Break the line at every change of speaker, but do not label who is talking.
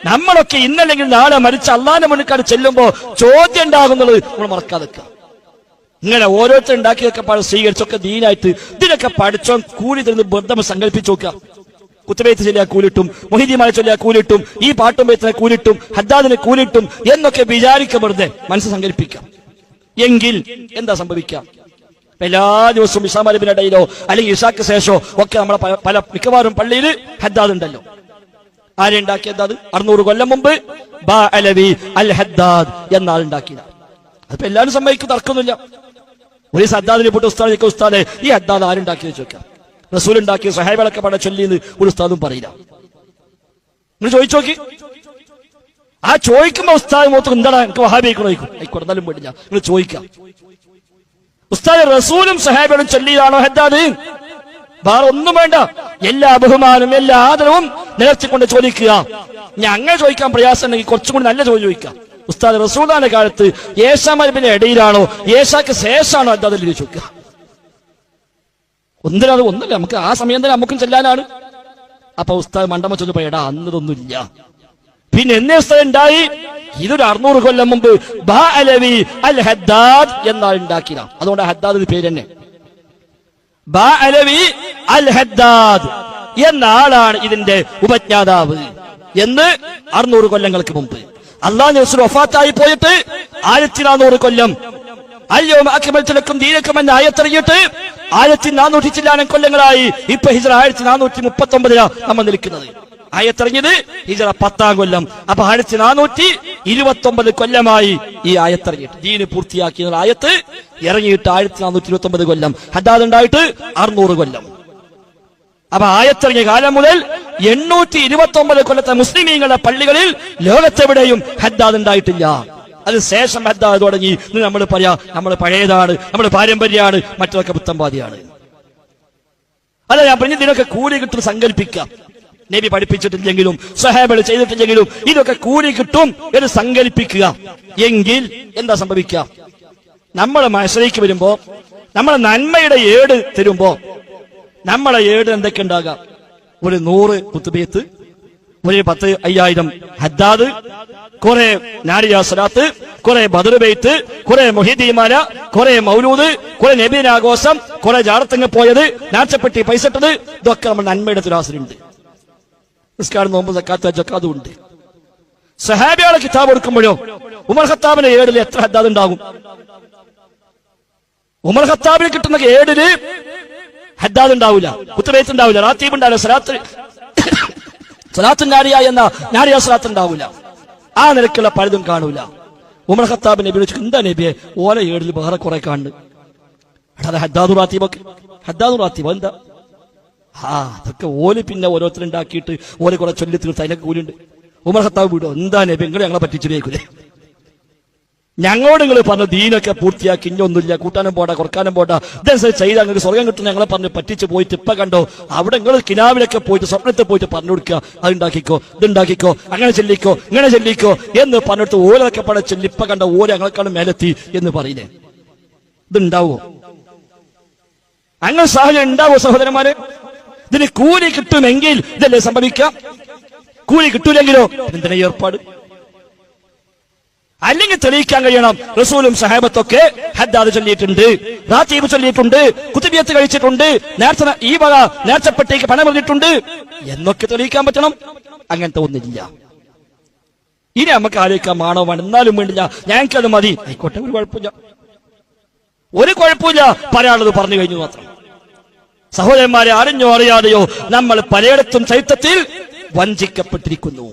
നമ്മളൊക്കെ ഇന്നല്ലെങ്കിൽ നാളെ മരിച്ച അള്ളാന്റെ മുന്നിൽ ചെല്ലുമ്പോ ചോദ്യം ഉണ്ടാകുന്നത് നമ്മൾ മറക്കാതെ. ഇങ്ങനെ ഓരോരുത്തർ ഉണ്ടാക്കിയൊക്കെ സ്വീകരിച്ചൊക്കെ ദീനായിട്ട് ഇതിനൊക്കെ പഠിച്ചോ കൂലി തരുന്ന ബന്ധം സങ്കല്പിച്ചു നോക്കുക. കുത്തുബൈത്ത് ചൊല്ലിയാൽ കൂലിട്ടും, മുഹീദ്ദീമാരെ ചൊല്ലിയാൽ കൂലിട്ടും, ഈ പാട്ടും ബൈത്തിനെ കൂലിട്ടും, ഹദ്ദാദിനെ കൂലിട്ടും എന്നൊക്കെ വിചാരിക്കപ്പെടുന്നത് മനസ്സ് സങ്കല്പിക്കാം. എങ്കിൽ എന്താ സംഭവിക്കാം? എല്ലാ ദിവസവും ഇഷാമരിബിന്റെ ഇടയിലോ അല്ലെങ്കിൽ ഇഷാക്ക് ശേഷമോ ഒക്കെ നമ്മളെ പല മിക്കവാറും പള്ളിയിൽ ഹദ്ദാദ് ഉണ്ടല്ലോ. ആരെ ഉണ്ടാക്കിയത്? 600 കൊല്ലം മുമ്പ് ബാ അലവി അൽ ഹദ്ദാദ് എന്നാൾ ഉണ്ടാക്കിയതാണ്. അതിപ്പോ എല്ലാവരും സമ്മതിക്കും, തർക്കമൊന്നുമില്ല. ഒരു ഹദ്ദാദിനെ പോയിട്ട് ഉസ്താദെ ഈ ഹദ്ദാദ് ആരുണ്ടാക്കിയെന്ന് ചോദിക്കാം. റസൂൽ ഉണ്ടാക്കിയ സഹാബികളൊക്കെ പട ചൊല്ലിന്ന് ഒരു ഉസ്താദും പറയില്ല. നിങ്ങൾ ചോദിച്ചു നോക്കി. ആ ചോദിക്കുമ്പോ ഉസ്താദ് മോത്ത് എന്താണ് എനിക്ക് വഹാബിക്കണോ ചോദിക്കും. ആയിക്കോട്ടെ പേടില്ല, നിങ്ങൾ ചോദിക്കാം. ഉസ്താദ് റസൂലും സഹാബികളും ചൊല്ലിയതാണോ ഹദ്ദാദ്? വേറെ ഒന്നും വേണ്ട, എല്ലാ ബഹുമാനവും എല്ലാ ആദരവും നിലർത്തിക്കൊണ്ട് ചോദിക്കുക. ഞാൻ അങ്ങനെ ചോദിക്കാൻ പ്രയാസം ഉണ്ടെങ്കിൽ കുറച്ചും കൂടി നല്ല ചോദിക്കാം. ഉസ്താദ് റസൂലിന്റെ കാലത്ത് ഏശാമരിബിന്റെ ഇടയിലാണോ ഏശാക്ക് ശേഷമാണോ ഹദ്ദാദ് ചോദിക്കുക? ഒന്നില്ല, നമുക്ക് ആ സമയം തന്നെ നമുക്കും ചെല്ലാനാണ്. അപ്പൊ ഉസ്താദ് മണ്ടമ ചൊല്ലു എടാ അന്നതൊന്നുമില്ല. പിന്നെ എന്നേ ഉസ്താദ് ഉണ്ടായി? ഇതൊരു 600 കൊല്ലം മുമ്പ് ബാ അലവി അൽ ഹദ്ദാദ് എന്നാൾ ഉണ്ടാക്കിയതാണ്. അതുകൊണ്ട് ഹദ്ദാദ് പേര് തന്നെ ബാ അലവി അൽ ഹദ്ദാദ് എന്ന ആളാണ് ഇതിന്റെ ഉപജ്ഞാതാവ് എന്ന് 600 കൊല്ലങ്ങൾക്ക് മുമ്പ്. അല്ലാഹു റസൂൽ വഫാത്തായി പോയിട്ട് 1400 കൊല്ലം അൽയൗമ അക്മൽതു ലക്കും ദീനക്കും എന്ന ആയത്തിറങ്ങിയിട്ട് 1400 ചില്ലാനം കൊല്ലങ്ങളായി. ഇപ്പൊ ഹിജ്റ 1439 നമ്മൾ നിൽക്കുന്നത്. ആയത്തിറങ്ങിയത് ഹിജ്റ 10-ാം കൊല്ലം. അപ്പൊ 1429 കൊല്ലമായി ഈ ആയത്തിറങ്ങിയിട്ട്. ദീന് പൂർത്തിയാക്കിയ ആയത്ത് ഇറങ്ങിയിട്ട് 1429 കൊല്ലം. ഹദ്ദാദ് ഉണ്ടായിട്ട് 600 കൊല്ലം. അപ്പൊ ആയത്തിറങ്ങിയ കാലം മുതൽ 829 കൊല്ലത്തെ മുസ്ലിമീങ്ങളുടെ പള്ളികളിൽ ലോകത്തെവിടെയും ഹദ്ദാദ് ഉണ്ടായിട്ടില്ല. അത് ശേഷം ഹദ്ദാദ് തുടങ്ങി. നമ്മൾ പറയാ നമ്മൾ പഴയതാണ്, നമ്മൾ പാരമ്പര്യമാണ്, മറ്റൊക്കെ പുത്തമ്പാതിയാണ്. അല്ല, ഞാൻ പറഞ്ഞ ഇതിനൊക്കെ കൂലി കിട്ടും സങ്കല്പിക്കാം. നബി പഠിപ്പിച്ചിട്ടില്ലെങ്കിലും സഹാബകൾ ചെയ്തിട്ടില്ലെങ്കിലും ഇതൊക്കെ കൂലി കിട്ടും എന്ന് സങ്കല്പിക്കുക. എങ്കിൽ എന്താ സംഭവിക്കുക? നമ്മളെ മഹ്ശറയ്ക്ക് വരുമ്പോ നമ്മളെ നന്മയുടെ ഏട് തരുമ്പോ നമ്മളെ ഏട് എന്തൊക്കെ ഉണ്ടാകാം? ഒരു 100 കുത്തുബിയത്ത്, ഒരു 10,000 ഹദ്ദാദ്, കുറെ നാരിയ സ്വലാത്ത്, കുറെ ബദർ ബൈത്ത്, കുറെ മുഹീദ്ദീമാല, കുറെ മൗലൂദ്, കുറെ നബിദിനാഘോഷം, കുറെ ജാറത്തങ്ങ് പോയത്, നാച്ചപ്പെട്ടി പൈസ ഇട്ടത്, ഇതൊക്കെ നമ്മൾ നന്മയുടെ തുലാസിലുണ്ട്. നിസ്കാരം, നോമ്പ്, സക്കാത്ത്, ഹജ്ജ് ഒക്കെ അതുണ്ട്. സഹാബികളെ കിതാബ് കൊടുക്കുമ്പോഴോ ഉമർ ഖത്താബിന്റെ ഏടിൽ എത്ര ഹദ്ദാദ് ഉണ്ടാകും? ഉമർ ഖത്താബിന് കിട്ടുന്ന ഏടില് ഹദ്ദാദ് ഉണ്ടാവില്ല, കുത്തുബൈത്ത് ഉണ്ടാവില്ല, റാത്തീബ് ഉണ്ടാവില്ല, സ്വലാത്തുൻ നാരിയ എന്ന നാരിയ സ്വലാത്ത് ഉണ്ടാവില്ല. ആ നിരക്കുള്ള പലതും കാണൂല. ഉമർ ഖത്താബ് നബി വിളിച്ചു, എന്താ നബിയെ ഓല ഏടിൽ വേറെ കുറെ കാണുന്നു? അത് ഹദ്ദാദു റാത്തീബൊക്കെ. ഹദ്ദാദു റാത്തീബ് എന്താ? അതൊക്കെ ഓല് പിന്നെ ഓരോരുത്തരുണ്ടാക്കിയിട്ട് ഓല് കുറെ ചൊല്ലി തീർത്ത് അതിനൊക്കെ കൂലുണ്ട്. ഉമർ ഖത്താബ് വിടോ? എന്താ നബി നിങ്ങൾ ഞങ്ങളെ പറ്റിച്ചിട്ടേക്കൂലേ? ഞങ്ങളോട് നിങ്ങൾ പറഞ്ഞു ദീനൊക്കെ പൂർത്തിയാക്കി, ഇഞ്ഞൊന്നുമില്ല, കൂട്ടാനും പോടാ കുറക്കാനും പോടാ, ഇതനുസരിച്ച് ചെയ്ത് അങ്ങനെ സ്വർഗം കിട്ടുന്ന ഞങ്ങളെ പറഞ്ഞ് പറ്റിച്ച് പോയിട്ട് ഇപ്പൊ കണ്ടോ അവിടെ നിങ്ങൾ കിനാവിലൊക്കെ പോയിട്ട് സ്വപ്നത്തിൽ പോയിട്ട് പറഞ്ഞു കൊടുക്കുക, അതുണ്ടാക്കിക്കോ, ഇതുണ്ടാക്കിക്കോ, അങ്ങനെ ചെല്ലിക്കോ, ഇങ്ങനെ ചെല്ലിക്കോ എന്ന് പറഞ്ഞിട്ട് ഓലൊക്കെ പട ചെല്ലി ഇപ്പൊ കണ്ട ഓല ഞങ്ങളെക്കാളും മേലെത്തി എന്ന് പറയില്ലേ? ഇതുണ്ടാവോ? അങ്ങനെ സാഹചര്യം ഉണ്ടാവോ സഹോദരന്മാരെ? ഇതിന് കൂലി കിട്ടുമെങ്കിൽ ഇതല്ലേ സംഭവിക്കാം? കൂലി കിട്ടൂലെങ്കിലോ എന്തിനാ ഏർപ്പാട്? അല്ലെങ്കിൽ തെളിയിക്കാൻ കഴിയണം റസൂലും സഹാബത്തൊക്കെ ഹദ്ദാദ് ചൊല്ലിയിട്ടുണ്ട്, റാത്തീബ് ചൊല്ലിയിട്ടുണ്ട്, കുത്തുബിയത്ത് കഴിച്ചിട്ടുണ്ട്, ഈ വക നേർച്ചപ്പെട്ടേക്ക് പണം എറിഞ്ഞിട്ടുണ്ട് എന്നൊക്കെ തെളിയിക്കാൻ പറ്റണം. അങ്ങനത്തെ ഒന്നില്ല. ഇനി നമുക്ക് ആലോചിക്കാൻ മാണവമാണ്. എന്നാലും വേണ്ടില്ല, ഞങ്ങൾക്കത് മതി, ആയിക്കോട്ടെ, ഒരു കുഴപ്പമില്ല, പറയാനുള്ളത് പറഞ്ഞു കഴിഞ്ഞു മാത്രം. സഹോദരന്മാരെ, അറിഞ്ഞോ അറിയാതെയോ നമ്മൾ പലയിടത്തും ചരിത്രത്തിൽ വഞ്ചിക്കപ്പെട്ടിരിക്കുന്നു.